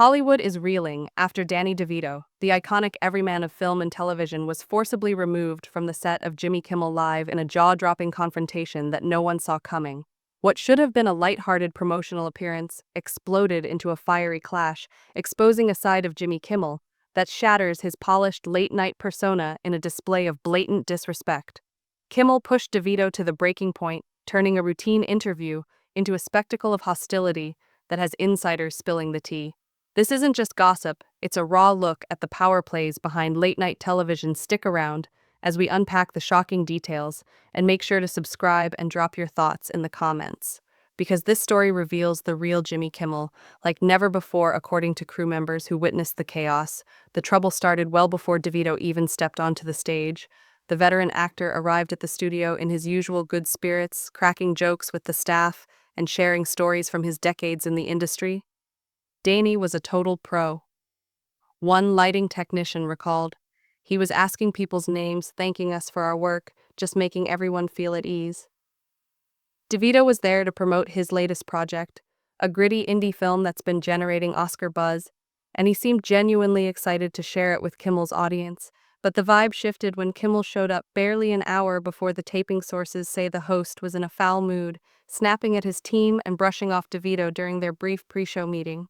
Hollywood is reeling after Danny DeVito, the iconic everyman of film and television, was forcibly removed from the set of Jimmy Kimmel Live in a jaw-dropping confrontation that no one saw coming. What should have been a light-hearted promotional appearance exploded into a fiery clash, exposing a side of Jimmy Kimmel that shatters his polished late-night persona in a display of blatant disrespect. Kimmel pushed DeVito to the breaking point, turning a routine interview into a spectacle of hostility that has insiders spilling the tea. This isn't just gossip, it's a raw look at the power plays behind late-night television. Stick around as we unpack the shocking details, and make sure to subscribe and drop your thoughts in the comments, because this story reveals the real Jimmy Kimmel like never before. According to crew members who witnessed the chaos, the trouble started well before DeVito even stepped onto the stage. The veteran actor arrived at the studio in his usual good spirits, cracking jokes with the staff and sharing stories from his decades in the industry. Danny was a total pro. One lighting technician recalled, "He was asking people's names, thanking us for our work, just making everyone feel at ease." DeVito was there to promote his latest project, a gritty indie film that's been generating Oscar buzz, and he seemed genuinely excited to share it with Kimmel's audience. But the vibe shifted when Kimmel showed up barely an hour before the taping. Sources say the host was in a foul mood, snapping at his team and brushing off DeVito during their brief pre-show meeting.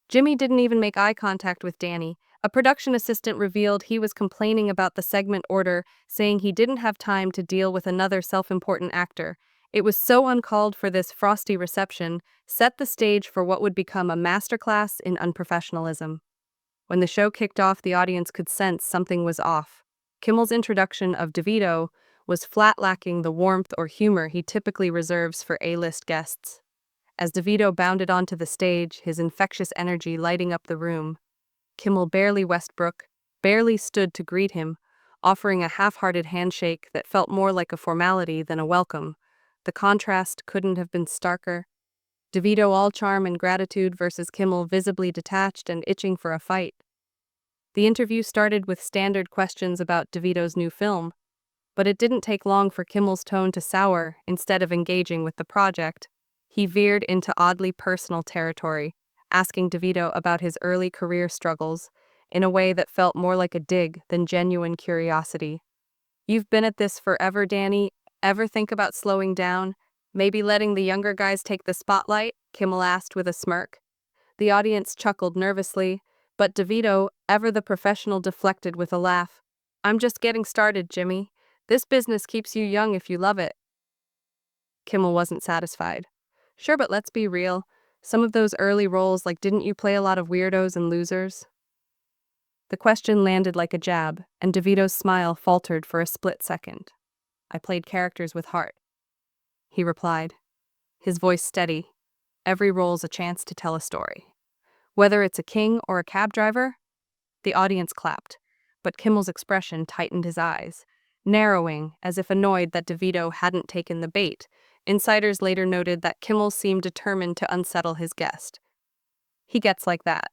Jimmy didn't even make eye contact with Danny. A production assistant revealed he was complaining about the segment order, saying he didn't have time to deal with another self-important actor. It was so uncalled for. This frosty reception set the stage for what would become a masterclass in unprofessionalism. When the show kicked off, the audience could sense something was off. Kimmel's introduction of DeVito was flat, lacking the warmth or humor he typically reserves for A-list guests. As DeVito bounded onto the stage, his infectious energy lighting up the room, Kimmel barely stood to greet him, offering a half-hearted handshake that felt more like a formality than a welcome. The contrast couldn't have been starker. DeVito all charm and gratitude versus Kimmel visibly detached and itching for a fight. The interview started with standard questions about DeVito's new film, but it didn't take long for Kimmel's tone to sour. Instead of engaging with the project, he veered into oddly personal territory, asking DeVito about his early career struggles in a way that felt more like a dig than genuine curiosity. "You've been at this forever, Danny. Ever think about slowing down? Maybe letting the younger guys take the spotlight?" Kimmel asked with a smirk. The audience chuckled nervously, but DeVito, ever the professional, deflected with a laugh. "I'm just getting started, Jimmy. This business keeps you young if you love it." Kimmel wasn't satisfied. "Sure, but let's be real. Some of those early roles, like, didn't you play a lot of weirdos and losers?" The question landed like a jab, and DeVito's smile faltered for a split second. "I played characters with heart," he replied, his voice steady. "Every role's a chance to tell a story. Whether it's a king or a cab driver." The audience clapped, but Kimmel's expression tightened, his eyes narrowing as if annoyed that DeVito hadn't taken the bait. Insiders later noted that Kimmel seemed determined to unsettle his guest. "He gets like that."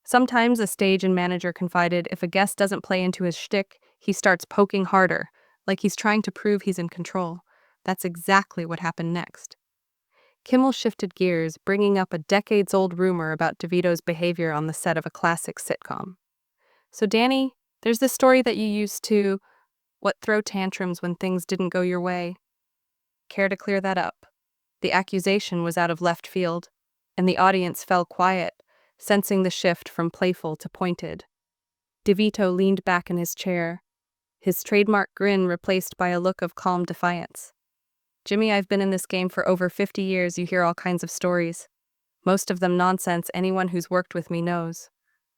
Sometimes, a stage and manager confided, if a guest doesn't play into his shtick, he starts poking harder, like he's trying to prove he's in control. That's exactly what happened next. Kimmel shifted gears, bringing up a decades-old rumor about DeVito's behavior on the set of a classic sitcom. "So Danny, there's this story that you used to, throw tantrums when things didn't go your way. Care to clear that up?" The accusation was out of left field, and the audience fell quiet, sensing the shift from playful to pointed. DeVito leaned back in his chair, his trademark grin replaced by a look of calm defiance. "Jimmy, I've been in this game for over 50 years. You hear all kinds of stories. Most of them nonsense. Anyone who's worked with me knows.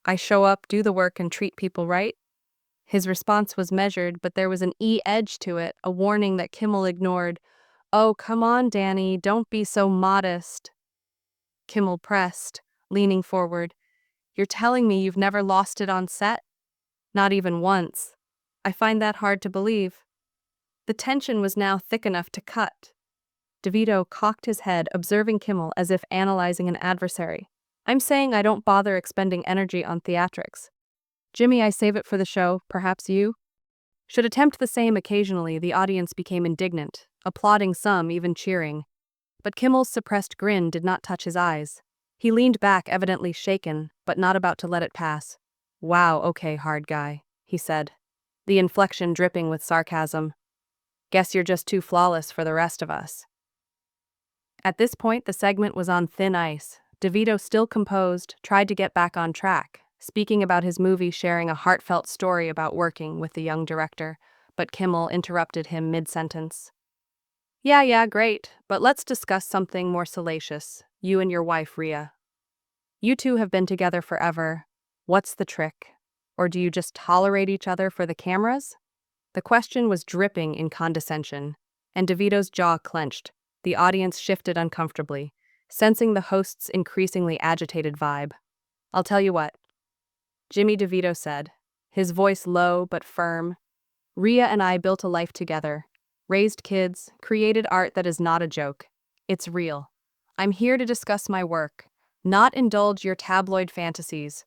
I show up, do the work, and treat people right." His response was measured, but there was an edge to it, a warning that Kimmel ignored. "Oh, come on, Danny, don't be so modest." Kimmel pressed, leaning forward. "You're telling me you've never lost it on set?" "Not even once." "I find that hard to believe." The tension was now thick enough to cut. DeVito cocked his head, observing Kimmel as if analyzing an adversary. "I'm saying I don't bother expending energy on theatrics. Jimmy, I save it for the show. Perhaps you should attempt the same occasionally." The audience became indignant, applauding, some even cheering. But Kimmel's suppressed grin did not touch his eyes. He leaned back, evidently shaken, but not about to let it pass. Wow, okay, hard guy, he said, the inflection dripping with sarcasm. Guess you're just too flawless for the rest of us. At this point, the segment was on thin ice. DeVito, still composed, tried to get back on track, speaking about his movie, sharing a heartfelt story about working with the young director, but Kimmel interrupted him mid-sentence. Yeah, great, but let's discuss something more salacious. You and your wife, Rhea. You two have been together forever. What's the trick? Or do you just tolerate each other for the cameras? The question was dripping in condescension, and DeVito's jaw clenched. The audience shifted uncomfortably, sensing the host's increasingly agitated vibe. I'll tell you what, Jimmy DeVito said, his voice low but firm. Rhea and I built a life together, raised kids, created art that is not a joke. It's real. I'm here to discuss my work, not indulge your tabloid fantasies.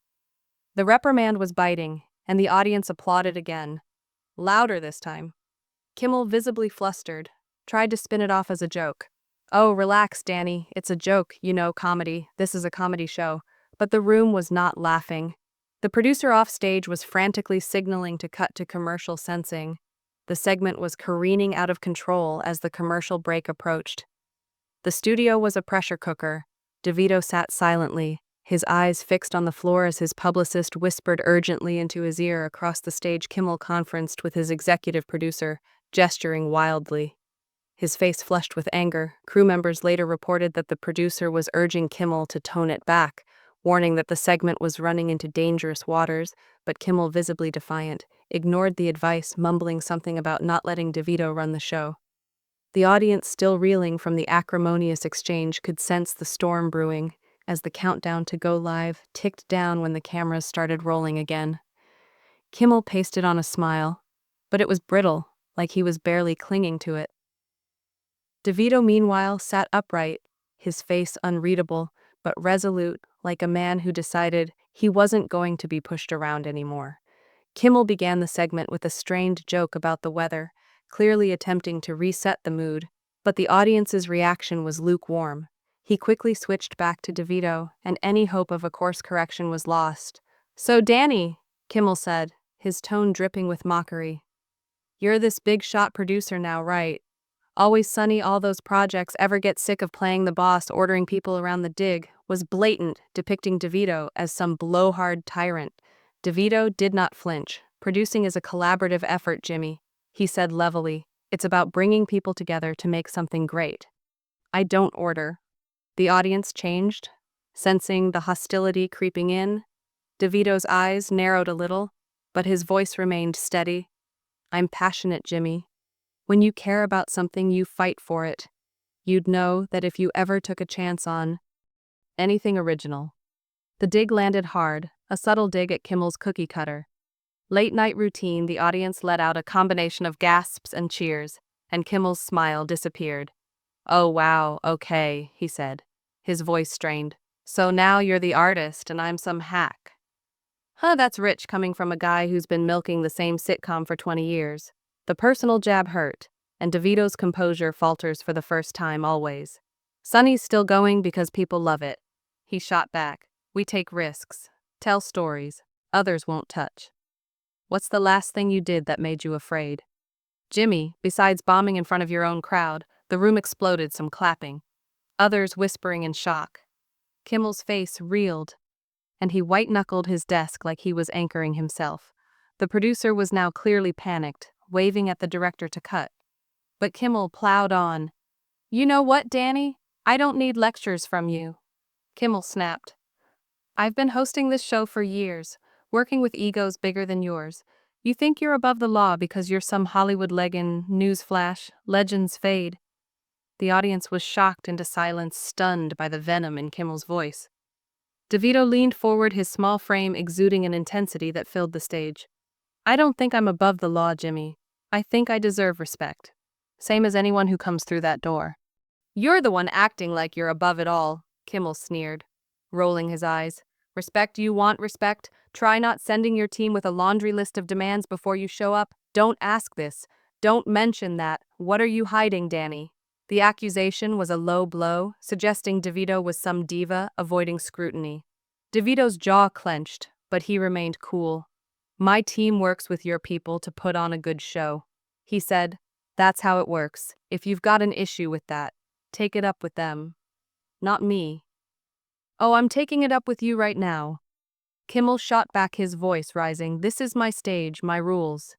The reprimand was biting, and the audience applauded again. Louder this time. Kimmel, visibly flustered, tried to spin it off as a joke. Oh, relax, Danny. It's a joke, comedy. This is a comedy show. But the room was not laughing. The producer offstage was frantically signaling to cut to commercial sensing. The segment was careening out of control as the commercial break approached. The studio was a pressure cooker. DeVito sat silently, his eyes fixed on the floor as his publicist whispered urgently into his ear. Across the stage, Kimmel conferenced with his executive producer, gesturing wildly. His face flushed with anger. Crew members later reported that the producer was urging Kimmel to tone it back, warning that the segment was running into dangerous waters, but Kimmel, visibly defiant, ignored the advice, mumbling something about not letting DeVito run the show. The audience, still reeling from the acrimonious exchange, could sense the storm brewing as the countdown to go live ticked down when the cameras started rolling again. Kimmel pasted on a smile, but it was brittle, like he was barely clinging to it. DeVito, meanwhile, sat upright, his face unreadable, but resolute, like a man who decided he wasn't going to be pushed around anymore. Kimmel began the segment with a strained joke about the weather, clearly attempting to reset the mood, but the audience's reaction was lukewarm. He quickly switched back to DeVito, and any hope of a course correction was lost. So, Danny, Kimmel said, his tone dripping with mockery. You're this big shot producer now, right? Always Sunny, all those projects. Ever get sick of playing the boss, ordering people around the dig? Was blatant, depicting DeVito as some blowhard tyrant. DeVito did not flinch. Producing is a collaborative effort, Jimmy, he said levelly. It's about bringing people together to make something great. I don't order. The audience changed, sensing the hostility creeping in. DeVito's eyes narrowed a little, but his voice remained steady. I'm passionate, Jimmy. When you care about something, you fight for it. You'd know that if you ever took a chance on anything original. The dig landed hard, a subtle dig at Kimmel's cookie cutter. Late night routine, the audience let out a combination of gasps and cheers, and Kimmel's smile disappeared. Oh wow, okay, he said, his voice strained. So now you're the artist and I'm some hack. That's rich coming from a guy who's been milking the same sitcom for 20 years. The personal jab hurt, and DeVito's composure falters for the first time always. Sunny's still going because people love it. He shot back. We take risks, tell stories, others won't touch. What's the last thing you did that made you afraid? Jimmy, besides bombing in front of your own crowd, the room exploded, some clapping, others whispering in shock. Kimmel's face reeled, and he white-knuckled his desk like he was anchoring himself. The producer was now clearly panicked, waving at the director to cut. But Kimmel plowed on. You know what, Danny? I don't need lectures from you. Kimmel snapped. I've been hosting this show for years, working with egos bigger than yours. You think you're above the law because you're some Hollywood leg-in, newsflash, legends fade. The audience was shocked into silence, stunned by the venom in Kimmel's voice. DeVito leaned forward, his small frame exuding an intensity that filled the stage. I don't think I'm above the law, Jimmy. I think I deserve respect. Same as anyone who comes through that door. You're the one acting like you're above it all, Kimmel sneered, rolling his eyes. Respect, you want respect? Try not sending your team with a laundry list of demands before you show up. Don't ask this. Don't mention that. What are you hiding, Danny? The accusation was a low blow, suggesting DeVito was some diva avoiding scrutiny. DeVito's jaw clenched, but he remained cool. My team works with your people to put on a good show. He said, that's how it works. If you've got an issue with that, take it up with them. Not me. Oh, I'm taking it up with you right now. Kimmel shot back, his voice rising. This is my stage, my rules.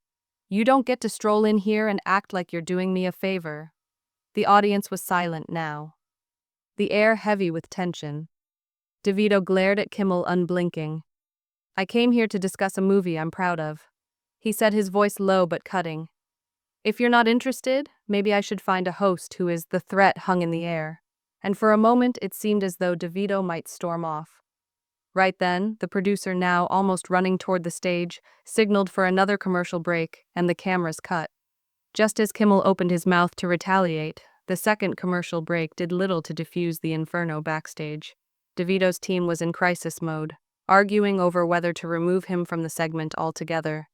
You don't get to stroll in here and act like you're doing me a favor. The audience was silent now, the air heavy with tension. DeVito glared at Kimmel, unblinking. I came here to discuss a movie I'm proud of. He said, his voice low but cutting. If you're not interested, maybe I should find a host who is. The threat hung in the air, and for a moment it seemed as though DeVito might storm off. Right then, the producer, now almost running toward the stage, signaled for another commercial break, and the cameras cut. Just as Kimmel opened his mouth to retaliate, the second commercial break did little to diffuse the inferno backstage. DeVito's team was in crisis mode, arguing over whether to remove him from the segment altogether.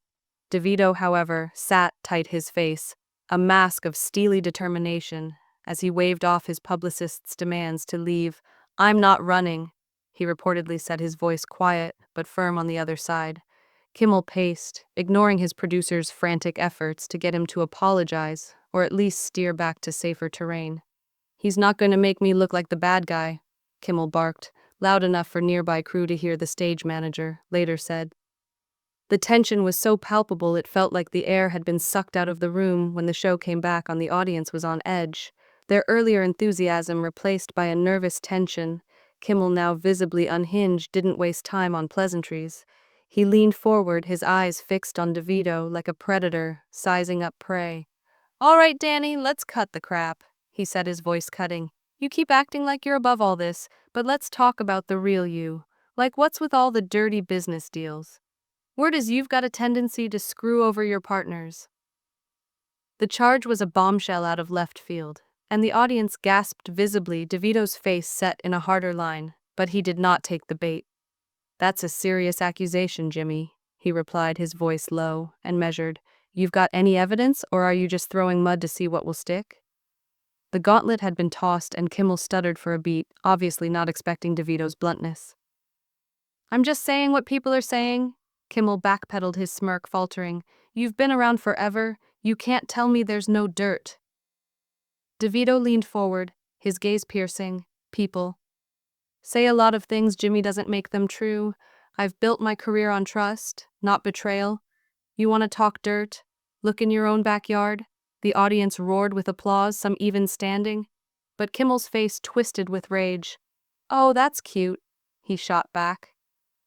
DeVito, however, sat tight, his face, a mask of steely determination, as he waved off his publicist's demands to leave. I'm not running, he reportedly said, his voice quiet but firm on the other side. Kimmel paced, ignoring his producer's frantic efforts to get him to apologize or at least steer back to safer terrain. He's not going to make me look like the bad guy, Kimmel barked, loud enough for nearby crew to hear. The stage manager later said. The tension was so palpable it felt like the air had been sucked out of the room. When the show came back on, the audience was on edge, their earlier enthusiasm replaced by a nervous tension. Kimmel, now visibly unhinged, didn't waste time on pleasantries. He leaned forward, his eyes fixed on DeVito like a predator, sizing up prey. All right, Danny, let's cut the crap, he said, his voice cutting. You keep acting like you're above all this, but let's talk about the real you. Like, what's with all the dirty business deals? Word is you've got a tendency to screw over your partners. The charge was a bombshell out of left field, and the audience gasped visibly. DeVito's face set in a harder line, but he did not take the bait. That's a serious accusation, Jimmy, he replied, his voice low and measured. You've got any evidence, or are you just throwing mud to see what will stick? The gauntlet had been tossed, and Kimmel stuttered for a beat, obviously not expecting DeVito's bluntness. I'm just saying what people are saying, Kimmel backpedaled, his smirk faltering. You've been around forever. You can't tell me there's no dirt. DeVito leaned forward, his gaze piercing. People say a lot of things, Jimmy, doesn't make them true. I've built my career on trust, not betrayal. You want to talk dirt? Look in your own backyard. The audience roared with applause, some even standing. But Kimmel's face twisted with rage. Oh, that's cute, he shot back.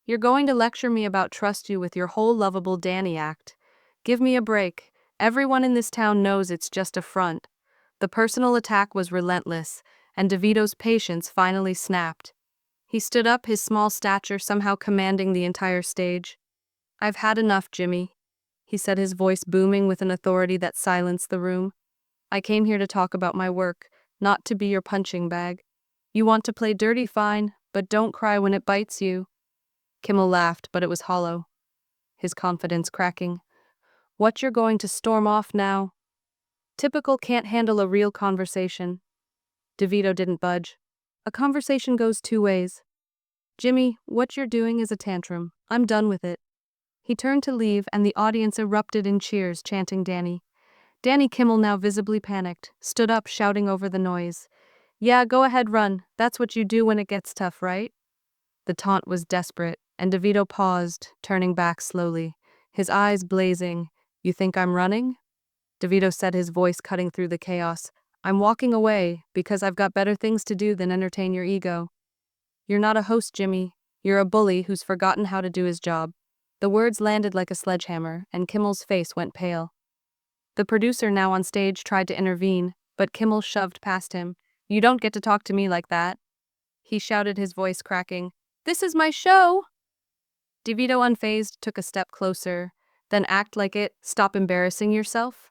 You're going to lecture me about trust you with your whole lovable Danny act. Give me a break. Everyone in this town knows it's just a front. The personal attack was relentless, and DeVito's patience finally snapped. He stood up, his small stature somehow commanding the entire stage. I've had enough, Jimmy, he said, his voice booming with an authority that silenced the room. I came here to talk about my work, not to be your punching bag. You want to play dirty, fine, but don't cry when it bites you. Kimmel laughed, but it was hollow, his confidence cracking. What, you're going to storm off now? Typical, can't handle a real conversation. DeVito didn't budge. A conversation goes two ways. Jimmy, what you're doing is a tantrum. I'm done with it. He turned to leave, and the audience erupted in cheers, chanting Danny. Danny. Kimmel, now visibly panicked, stood up, shouting over the noise. Yeah, go ahead, run. That's what you do when it gets tough, right? The taunt was desperate, and DeVito paused, turning back slowly, his eyes blazing. You think I'm running? DeVito said, his voice cutting through the chaos. I'm walking away, because I've got better things to do than entertain your ego. You're not a host, Jimmy. You're a bully who's forgotten how to do his job. The words landed like a sledgehammer, and Kimmel's face went pale. The producer, now on stage, tried to intervene, but Kimmel shoved past him. You don't get to talk to me like that, he shouted, his voice cracking. This is my show! DeVito, unfazed, took a step closer. Then act like it. Stop embarrassing yourself.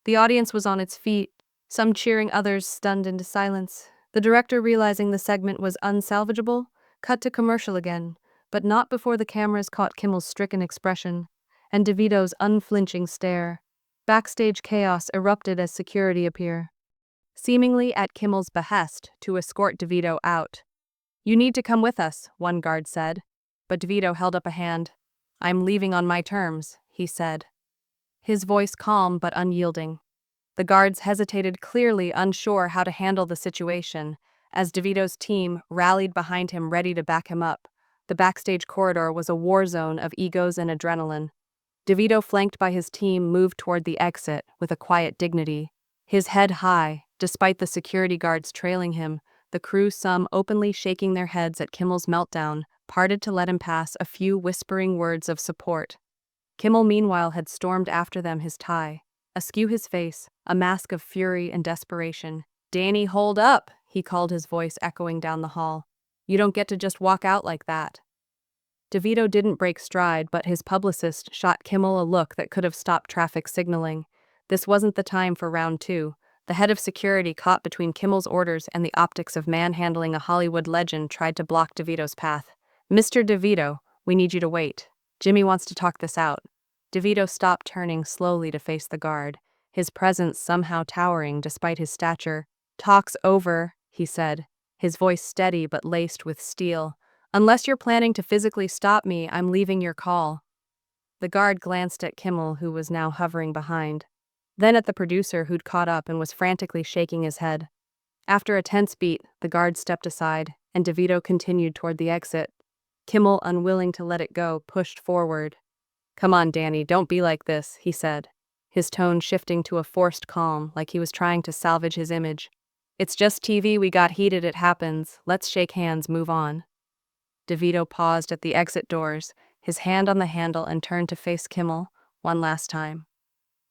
The audience was on its feet, some cheering, others stunned into silence. The director, realizing the segment was unsalvageable, cut to commercial again, but not before the cameras caught Kimmel's stricken expression and DeVito's unflinching stare. Backstage chaos erupted as security appeared. seemingly at Kimmel's behest, to escort DeVito out. "You need to come with us," one guard said. But DeVito held up a hand. "I'm leaving on my terms," he said, his voice calm but unyielding. The guards hesitated, clearly unsure how to handle the situation, as DeVito's team rallied behind him, ready to back him up. The backstage corridor was a war zone of egos and adrenaline. DeVito, flanked by his team, moved toward the exit with a quiet dignity, his head high, despite the security guards trailing him. The crew, some openly shaking their heads at Kimmel's meltdown, parted to let him pass, a few whispering words of support. Kimmel, meanwhile, had stormed after them, his tie askew, his face a mask of fury and desperation. "Danny, hold up!" he called, his voice echoing down the hall. "You don't get to just walk out like that." DeVito didn't break stride, but his publicist shot Kimmel a look that could have stopped traffic signaling. This wasn't the time for round two. The head of security, caught between Kimmel's orders and the optics of manhandling a Hollywood legend, tried to block DeVito's path. "Mr. DeVito, we need you to wait. Jimmy wants to talk this out." DeVito stopped, turning slowly to face the guard, his presence somehow towering despite his stature. "Talk's over," he said, his voice steady but laced with steel. "Unless you're planning to physically stop me, I'm leaving your call." The guard glanced at Kimmel, who was now hovering behind, then at the producer, who'd caught up and was frantically shaking his head. After a tense beat, the guard stepped aside, and DeVito continued toward the exit. Kimmel, unwilling to let it go, pushed forward. "Come on, Danny, don't be like this," he said, his tone shifting to a forced calm, like he was trying to salvage his image. "It's just TV, we got heated, it happens. Let's shake hands, move on." DeVito paused at the exit doors, his hand on the handle, and turned to face Kimmel one last time.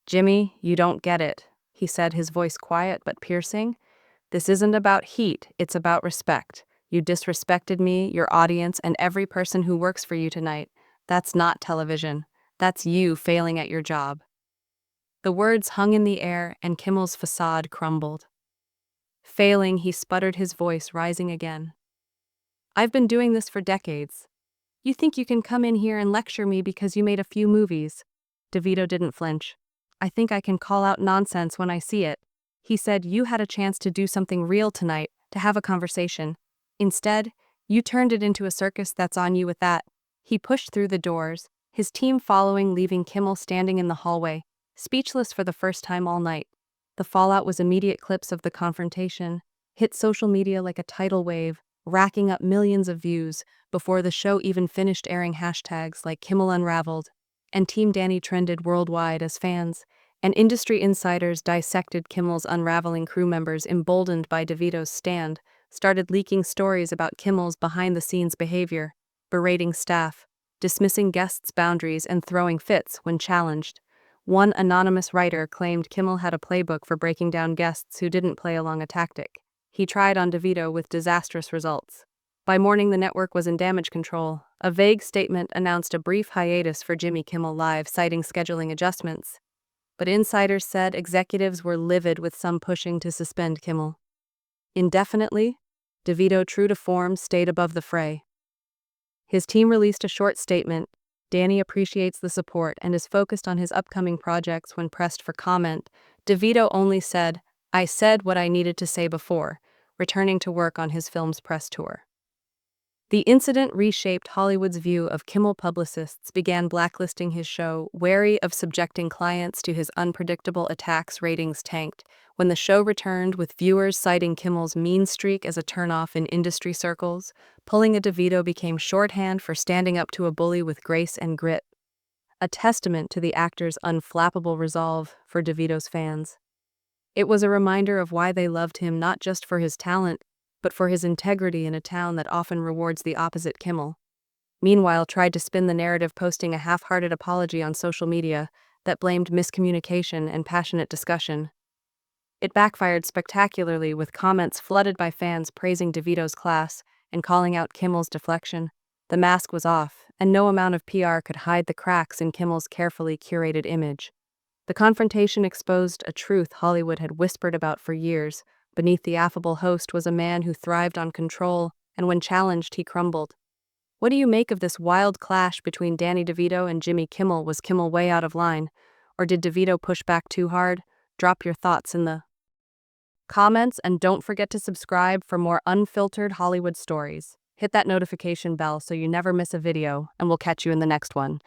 "Jimmy, you don't get it," he said, his voice quiet but piercing. "This isn't about heat, it's about respect. You disrespected me, your audience, and every person who works for you tonight. That's not television. That's you failing at your job." The words hung in the air, and Kimmel's facade crumbled. "Failing," he sputtered, his voice rising again. "I've been doing this for decades. You think you can come in here and lecture me because you made a few movies?" DeVito didn't flinch. "I think I can call out nonsense when I see it." He said, "You had a chance to do something real tonight, to have a conversation. Instead, you turned it into a circus. That's on you with that." He pushed through the doors, his team following, leaving Kimmel standing in the hallway, speechless for the first time all night. The fallout was immediate. Clips of the confrontation hit social media like a tidal wave, racking up millions of views. Before the show even finished airing, hashtags like Kimmel Unraveled and Team Danny trended worldwide as fans and industry insiders dissected Kimmel's unraveling. Crew members, emboldened by DeVito's stand, started leaking stories about Kimmel's behind-the-scenes behavior, berating staff, dismissing guests' boundaries, and throwing fits when challenged. One anonymous writer claimed Kimmel had a playbook for breaking down guests who didn't play along, a tactic he tried on DeVito with disastrous results. By morning, the network was in damage control. A vague statement announced a brief hiatus for Jimmy Kimmel Live, citing scheduling adjustments. But insiders said executives were livid, with some pushing to suspend Kimmel indefinitely. DeVito, true to form, stayed above the fray. His team released a short statement. Danny appreciates the support and is focused on his upcoming projects. When pressed for comment, DeVito only said, "I said what I needed to say," before returning to work on his film's press tour. The incident reshaped Hollywood's view of Kimmel. Publicists began blacklisting his show, wary of subjecting clients to his unpredictable attacks. Ratings tanked when the show returned, with viewers citing Kimmel's mean streak as a turnoff in industry circles. Pulling a DeVito became shorthand for standing up to a bully with grace and grit, a testament to the actor's unflappable resolve. For DeVito's fans, it was a reminder of why they loved him, not just for his talent, but for his integrity in a town that often rewards the opposite. Kimmel, meanwhile, tried to spin the narrative, posting a half-hearted apology on social media that blamed miscommunication and passionate discussion. It backfired spectacularly, with comments flooded by fans praising DeVito's class and calling out Kimmel's deflection. The mask was off, and no amount of PR could hide the cracks in Kimmel's carefully curated image. The confrontation exposed a truth Hollywood had whispered about for years. Beneath the affable host was a man who thrived on control, and when challenged, he crumbled. What do you make of this wild clash between Danny DeVito and Jimmy Kimmel? Was Kimmel way out of line, or did DeVito push back too hard? Drop your thoughts in the comments, and don't forget to subscribe for more unfiltered Hollywood stories. Hit that notification bell so you never miss a video, and we'll catch you in the next one.